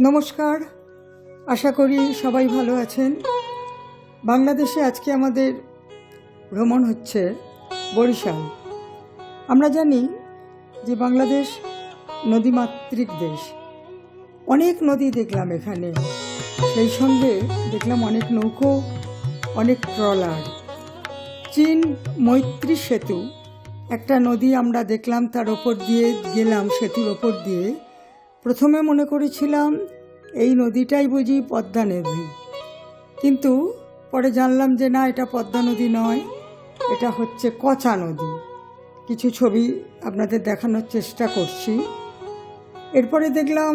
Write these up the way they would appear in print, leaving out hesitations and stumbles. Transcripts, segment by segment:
নমস্কার, আশা করি সবাই ভালো আছেন। বাংলাদেশে আজকে আমাদের ভ্রমণ হচ্ছে বরিশাল। আমরা জানি যে বাংলাদেশ নদীমাতৃক দেশ। অনেক নদী দেখলাম এখানে, সেই সঙ্গে দেখলাম অনেক নৌকো, অনেক ট্রলার। চীন মৈত্রী সেতু একটা নদী আমরা দেখলাম, তার ওপর দিয়ে গেলাম, সেতুর ওপর দিয়ে। প্রথমে মনে করেছিলাম এই নদীটাই বুঝি পদ্মা নদী, কিন্তু পরে জানলাম যে না, এটা পদ্মা নদী নয়, এটা হচ্ছে কচা নদী। কিছু ছবি আপনাদের দেখানোর চেষ্টা করছি। এরপরে দেখলাম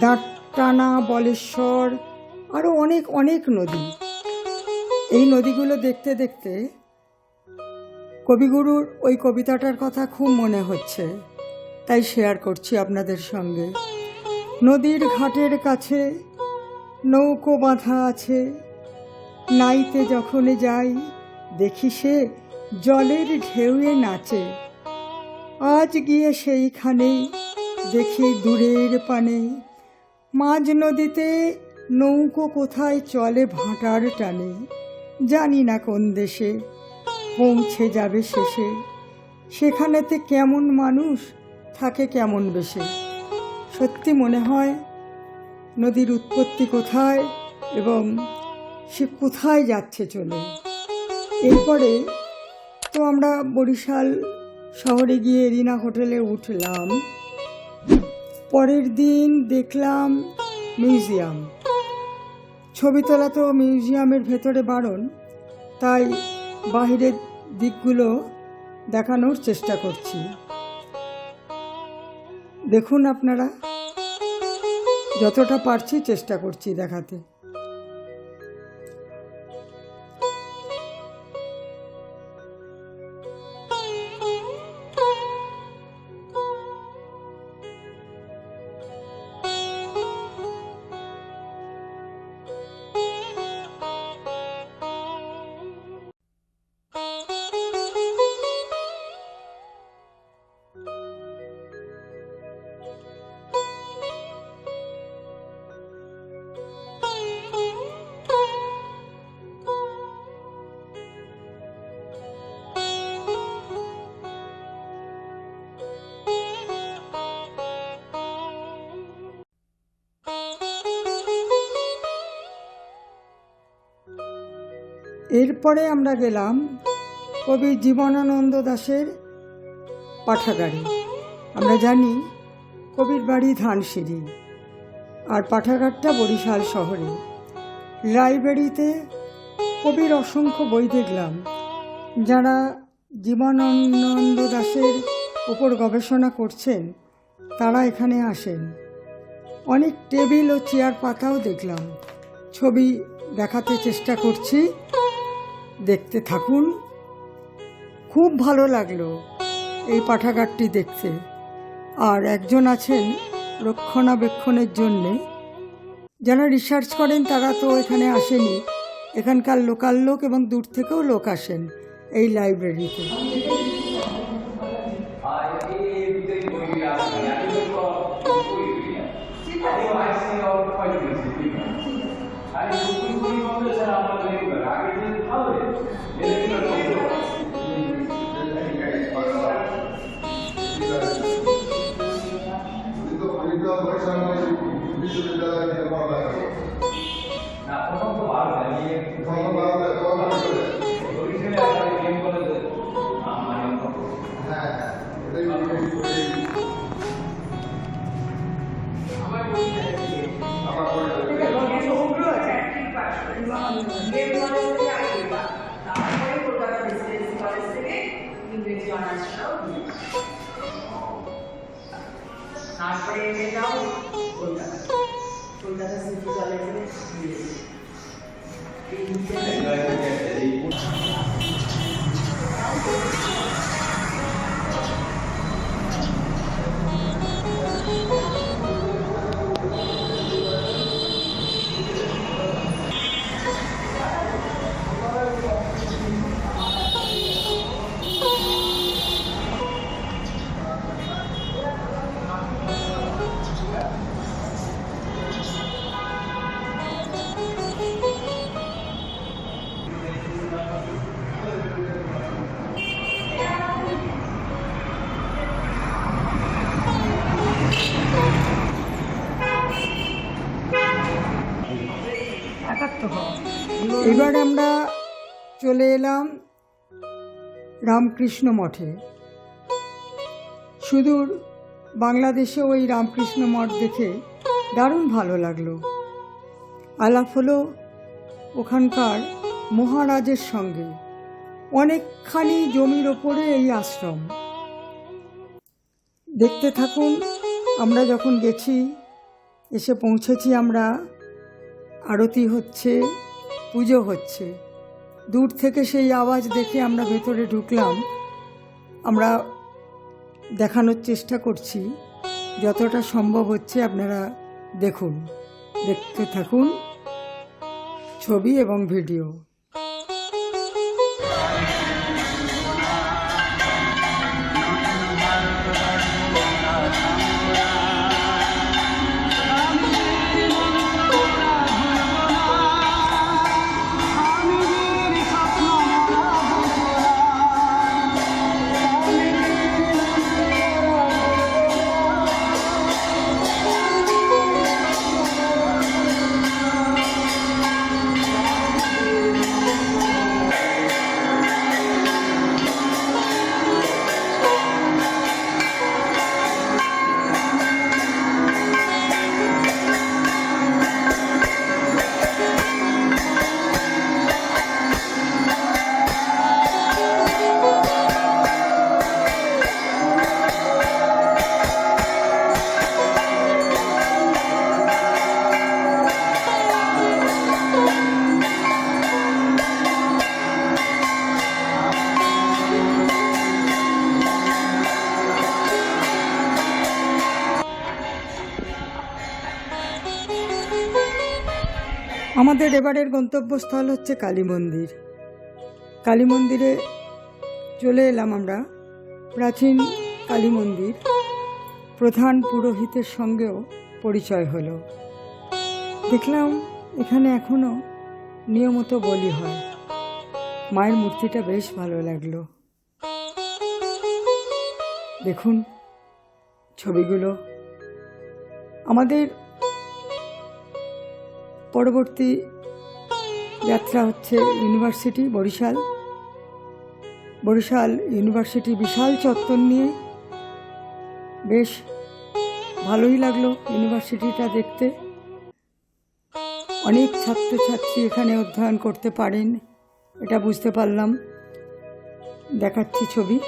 দাঁড়টানা, বলেশ্বর, আরও অনেক অনেক নদী। এই নদীগুলো দেখতে দেখতে কবিগুরুর ওই কবিতাটার কথা খুব মনে হচ্ছে, তাই শেয়ার করছি আপনাদের সঙ্গে। নদীর ঘাটের কাছে নৌকো বাঁধা আছে, নাইতে যখন যাই দেখি সে জলের ঢেউয়ে নাচে। আজ গিয়ে সেইখানেই দেখি দূরের পানে, মাঝ নদীতে নৌকো কোথায় চলে ভাটার টানে। জানি না কোন দেশে পৌঁছে যাবে শেষে, সেখানেতে কেমন মানুষ থাকে কেমন বেশে। সত্যি মনে হয় নদীর উৎপত্তি কোথায় এবং সে কোথায় যাচ্ছে চলে। এরপরে তো আমরা বরিশাল শহরে গিয়ে এরিনা হোটেলে উঠলাম। পরের দিন দেখলাম মিউজিয়াম। ছবি তোলা তো মিউজিয়ামের ভেতরে বারণ, তাই বাহিরের দিকগুলো দেখানোর চেষ্টা করছি। দেখুন আপনারা, যতটা পারছি চেষ্টা করছি দেখাতে। এরপরে আমরা গেলাম কবি জীবনানন্দ দাশের পাঠাগারে। আমরা জানি কবির বাড়ি ধানসিঁড়ি, আর পাঠাগারটা বরিশাল শহরে। লাইব্রেরিতে কবির অসংখ্য বই দেখলাম। যারা জীবনানন্দ দাশের উপর গবেষণা করছেন তারা এখানে আসেন। অনেক টেবিল ও চেয়ার পাতাও দেখলাম। ছবি দেখাতে চেষ্টা করছি, দেখতে থাকুন। খুব ভালো লাগলো এই পাঠাগারটি দেখতে। আর একজন আছেন রক্ষণাবেক্ষণের জন্যে। যারা রিসার্চ করেন তারা তো এখানে আসেনি, এখানকার লোকাল লোক এবং দূর থেকেও লোক আসেন এই লাইব্রেরিতে। এবার আমরা চলে এলাম রামকৃষ্ণ মঠে। সুদূর বাংলাদেশে ওই রামকৃষ্ণ মঠ দেখে দারুণ ভালো লাগলো। আলাপ হলো ওখানকার মহারাজের সঙ্গে। অনেকখানি জমির ওপরে এই আশ্রম। দেখতে থাকুন। আমরা যখন গেছি, এসে পৌঁছেছি আমরা, আরতি হচ্ছে, পুজো হচ্ছে। দূর থেকে সেই আওয়াজ দেখে আমরা ভেতরে ঢুকলাম। আমরা দেখানোর চেষ্টা করছি, যতটা সম্ভব হচ্ছে আপনারা দেখুন, দেখতে থাকুন ছবি এবং ভিডিও। আমাদের এবারের গন্তব্যস্থল হচ্ছে কালী মন্দির। কালী মন্দিরে চলে এলাম আমরা। প্রাচীন কালী মন্দির, প্রধান পুরোহিতের সঙ্গেও পরিচয় হলো। দেখলাম এখানে এখনও নিয়মিত বলি হয়। মায়ের মূর্তিটা বেশ ভালো লাগলো। দেখুন ছবিগুলো। আমাদের পরবর্তী যাত্রা হচ্ছে ইউনিভার্সিটি বরিশাল। বরিশাল ইউনিভার্সিটি বিশাল চত্বর নিয়ে, বেশ ভালোই লাগলো ইউনিভার্সিটিটা দেখতে। অনেক ছাত্রছাত্রী এখানে অধ্যয়ন করতে পারেন, এটা বুঝতে পারলাম। দেখাচ্ছি ছবি।